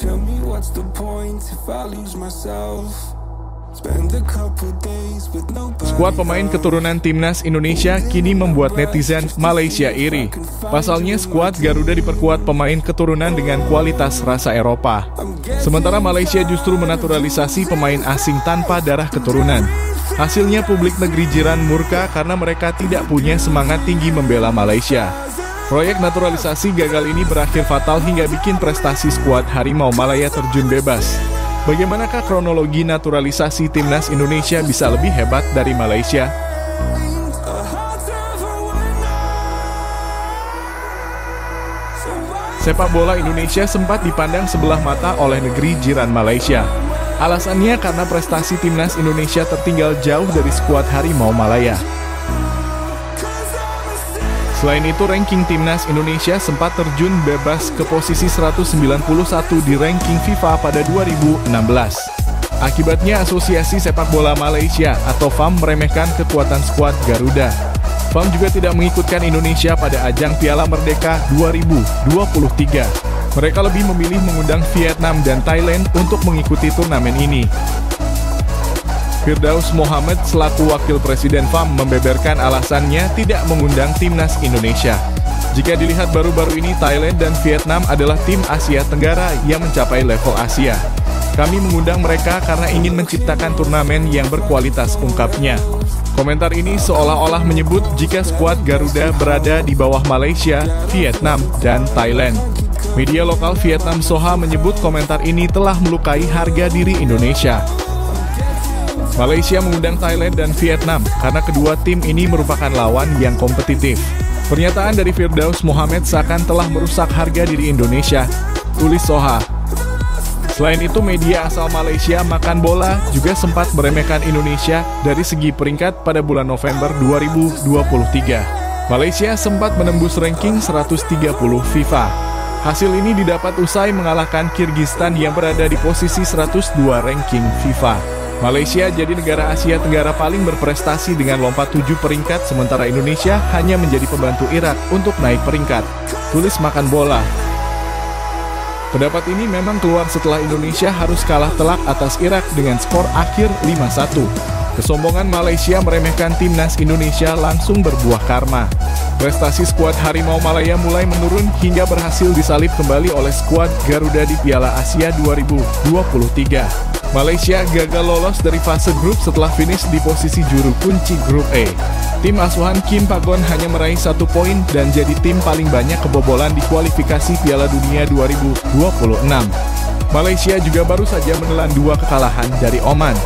Tell me what's the point if I lose myself. Spend a couple days with nobody. Skuad pemain keturunan timnas Indonesia kini membuat netizen Malaysia iri. Pasalnya skuad Garuda diperkuat pemain keturunan dengan kualitas rasa Eropa. Sementara Malaysia justru menaturalisasi pemain asing tanpa darah keturunan. Hasilnya publik negeri jiran murka karena mereka tidak punya semangat tinggi membela Malaysia. Proyek naturalisasi gagal ini berakhir fatal hingga bikin prestasi skuad Harimau Malaya terjun bebas. Bagaimanakah kronologi naturalisasi timnas Indonesia bisa lebih hebat dari Malaysia? Sepak bola Indonesia sempat dipandang sebelah mata oleh negeri jiran Malaysia. Alasannya karena prestasi timnas Indonesia tertinggal jauh dari skuad Harimau Malaya. Selain itu, ranking timnas Indonesia sempat terjun bebas ke posisi 191 di ranking FIFA pada 2016. Akibatnya, Asosiasi Sepak Bola Malaysia atau FAM meremehkan kekuatan skuad Garuda. FAM juga tidak mengikutkan Indonesia pada ajang Piala Merdeka 2023. Mereka lebih memilih mengundang Vietnam dan Thailand untuk mengikuti turnamen ini. Firdaus Mohammed selaku Wakil Presiden FAM membeberkan alasannya tidak mengundang timnas Indonesia. Jika dilihat baru-baru ini, Thailand dan Vietnam adalah tim Asia Tenggara yang mencapai level Asia. Kami mengundang mereka karena ingin menciptakan turnamen yang berkualitas, ungkapnya. Komentar ini seolah-olah menyebut jika skuad Garuda berada di bawah Malaysia, Vietnam, dan Thailand. Media lokal Vietnam Soha menyebut komentar ini telah melukai harga diri Indonesia. Malaysia mengundang Thailand dan Vietnam karena kedua tim ini merupakan lawan yang kompetitif. Pernyataan dari Firdaus Mohammed seakan telah merusak harga diri Indonesia, tulis Soha. Selain itu, media asal Malaysia Makan Bola juga sempat meremehkan Indonesia dari segi peringkat pada bulan November 2023. Malaysia sempat menembus ranking 130 FIFA. Hasil ini didapat usai mengalahkan Kyrgyzstan yang berada di posisi 102 ranking FIFA. Malaysia jadi negara Asia Tenggara paling berprestasi dengan lompat 7 peringkat, sementara Indonesia hanya menjadi pembantu Irak untuk naik peringkat, tulis Makan Bola. Pendapat ini memang keluar setelah Indonesia harus kalah telak atas Irak dengan skor akhir 5-1. Kesombongan Malaysia meremehkan timnas Indonesia langsung berbuah karma. Prestasi skuad Harimau Malaya mulai menurun hingga berhasil disalip kembali oleh skuad Garuda di Piala Asia 2023. Malaysia gagal lolos dari fase grup setelah finish di posisi juru kunci grup E. Tim asuhan Kim Pagon hanya meraih 1 poin dan jadi tim paling banyak kebobolan di kualifikasi Piala Dunia 2026. Malaysia juga baru saja menelan 2 kekalahan dari Oman.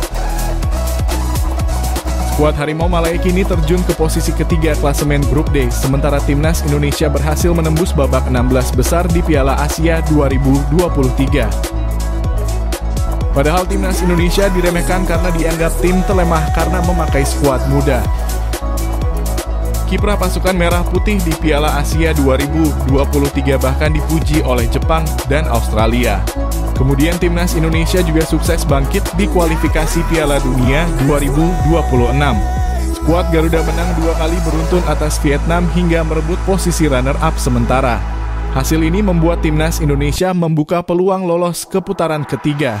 Skuad Harimau Malaya kini terjun ke posisi ketiga klasemen grup D, sementara timnas Indonesia berhasil menembus babak 16 besar di Piala Asia 2023. Padahal timnas Indonesia diremehkan karena dianggap tim terlemah karena memakai skuad muda. Kiprah pasukan Merah Putih di Piala Asia 2023 bahkan dipuji oleh Jepang dan Australia. Kemudian timnas Indonesia juga sukses bangkit di kualifikasi Piala Dunia 2026. Skuad Garuda menang 2 kali beruntun atas Vietnam hingga merebut posisi runner-up sementara. Hasil ini membuat timnas Indonesia membuka peluang lolos ke putaran ketiga.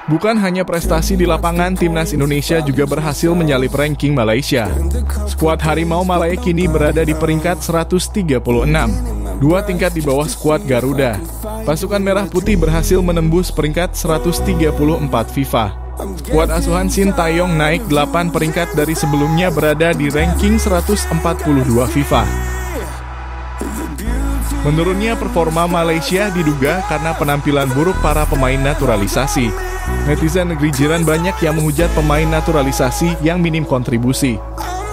Bukan hanya prestasi di lapangan, timnas Indonesia juga berhasil menyalip ranking Malaysia. Skuad Harimau Malaya kini berada di peringkat 136, 2 tingkat di bawah skuad Garuda. Pasukan Merah Putih berhasil menembus peringkat 134 FIFA. Skuad asuhan Shin Taeyong naik 8 peringkat dari sebelumnya berada di ranking 142 FIFA. Menurunnya performa Malaysia diduga karena penampilan buruk para pemain naturalisasi. Netizen negeri jiran banyak yang menghujat pemain naturalisasi yang minim kontribusi.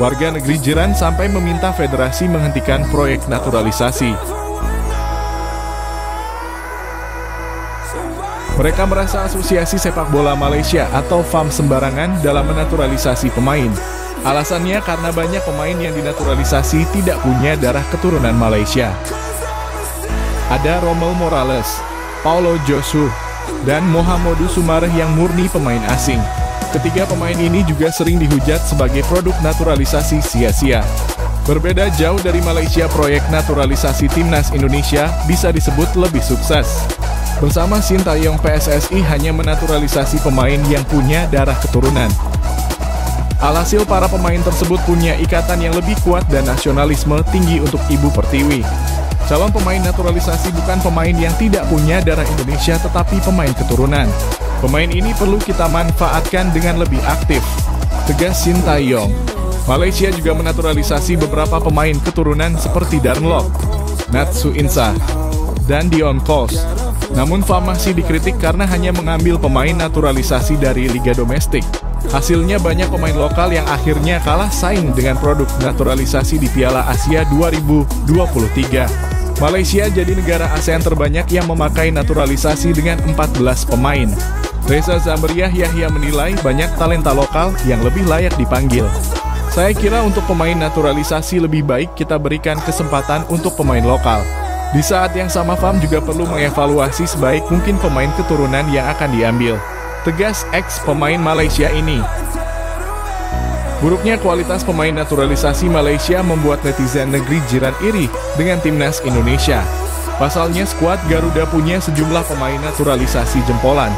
Warga negeri jiran sampai meminta federasi menghentikan proyek naturalisasi. Mereka merasa Asosiasi Sepak Bola Malaysia atau FAM sembarangan dalam menaturalisasi pemain. Alasannya karena banyak pemain yang dinaturalisasi tidak punya darah keturunan Malaysia. Ada Romel Morales, Paulo Josu, dan Mohamedou Soumaré yang murni pemain asing. Ketiga pemain ini juga sering dihujat sebagai produk naturalisasi sia-sia. Berbeda jauh dari Malaysia, proyek naturalisasi timnas Indonesia bisa disebut lebih sukses. Bersama Sintayong, PSSI hanya menaturalisasi pemain yang punya darah keturunan. Alhasil para pemain tersebut punya ikatan yang lebih kuat dan nasionalisme tinggi untuk Ibu Pertiwi. Calon pemain naturalisasi bukan pemain yang tidak punya darah Indonesia tetapi pemain keturunan. Pemain ini perlu kita manfaatkan dengan lebih aktif, tegas Sintayong. Malaysia juga menaturalisasi beberapa pemain keturunan seperti Darren Lock, Natsu Insah, dan Dion Kos. Namun FAM masih dikritik karena hanya mengambil pemain naturalisasi dari liga domestik. Hasilnya banyak pemain lokal yang akhirnya kalah saing dengan produk naturalisasi di Piala Asia 2023. Malaysia jadi negara ASEAN terbanyak yang memakai naturalisasi dengan 14 pemain. Reza Zamriah Yahya menilai banyak talenta lokal yang lebih layak dipanggil. Saya kira untuk pemain naturalisasi lebih baik kita berikan kesempatan untuk pemain lokal. Di saat yang sama FAM juga perlu mengevaluasi sebaik mungkin pemain keturunan yang akan diambil, tegas ex pemain Malaysia ini. Buruknya kualitas pemain naturalisasi Malaysia membuat netizen negeri jiran iri dengan timnas Indonesia. Pasalnya skuad Garuda punya sejumlah pemain naturalisasi jempolan.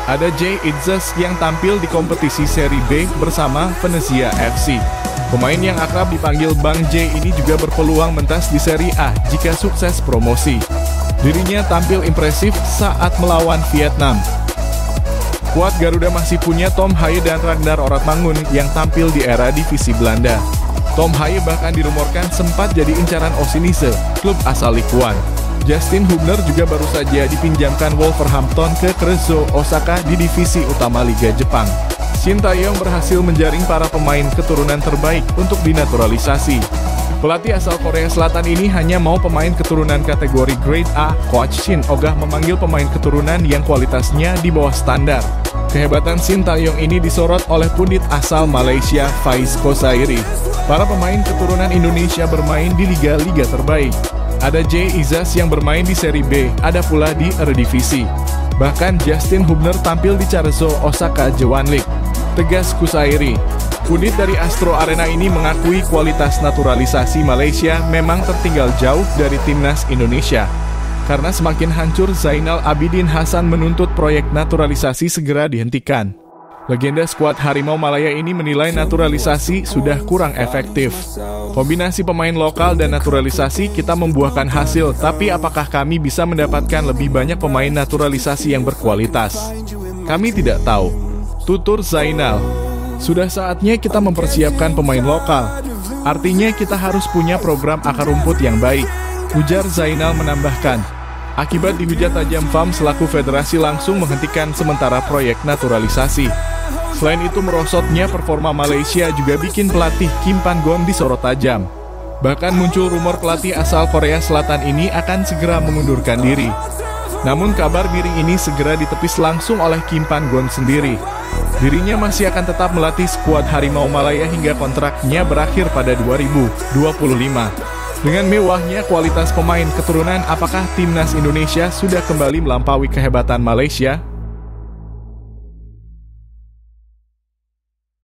Ada Jay Itzes yang tampil di kompetisi Seri B bersama Venezia FC. Pemain yang akrab dipanggil Bang J ini juga berpeluang mentas di Seri A jika sukses promosi. Dirinya tampil impresif saat melawan Vietnam. Skuad Garuda masih punya Tom Haye dan Ragnar Oratmangun yang tampil di era divisi Belanda. Tom Haye bahkan dirumorkan sempat jadi incaran Osinise, klub asal Likuan. Justin Hubner juga baru saja dipinjamkan Wolverhampton ke Creusot Osaka di divisi utama Liga Jepang. Sintayong berhasil menjaring para pemain keturunan terbaik untuk dinaturalisasi. Pelatih asal Korea Selatan ini hanya mau pemain keturunan kategori Grade A. Coach Shin Ogah memanggil pemain keturunan yang kualitasnya di bawah standar. Kehebatan Sintayong ini disorot oleh pundit asal Malaysia Faiz Kosairi. Para pemain keturunan Indonesia bermain di liga-liga terbaik. Ada Jay Itzes yang bermain di Seri B, ada pula di Eredivisie. Bahkan Justin Hubner tampil di Creusot Osaka J1 League, tegas Kosairi. Pundit dari Astro Arena ini mengakui kualitas naturalisasi Malaysia memang tertinggal jauh dari timnas Indonesia. Karena semakin hancur, Zainal Abidin Hasan menuntut proyek naturalisasi segera dihentikan. Legenda skuad Harimau Malaya ini menilai naturalisasi sudah kurang efektif. Kombinasi pemain lokal dan naturalisasi kita membuahkan hasil, tapi apakah kami bisa mendapatkan lebih banyak pemain naturalisasi yang berkualitas? Kami tidak tahu, tutur Zainal. Sudah saatnya kita mempersiapkan pemain lokal. Artinya kita harus punya program akar rumput yang baik, ujar Zainal menambahkan. Akibat dihujat tajam FAM selaku federasi langsung menghentikan sementara proyek naturalisasi. Selain itu merosotnya performa Malaysia juga bikin pelatih Kim Pan-gon disorot tajam. Bahkan muncul rumor pelatih asal Korea Selatan ini akan segera mengundurkan diri. Namun kabar miring ini segera ditepis langsung oleh Kim Pan-gon sendiri. Dirinya masih akan tetap melatih skuad Harimau Malaya hingga kontraknya berakhir pada 2025. Dengan mewahnya kualitas pemain keturunan, apakah timnas Indonesia sudah kembali melampaui kehebatan Malaysia?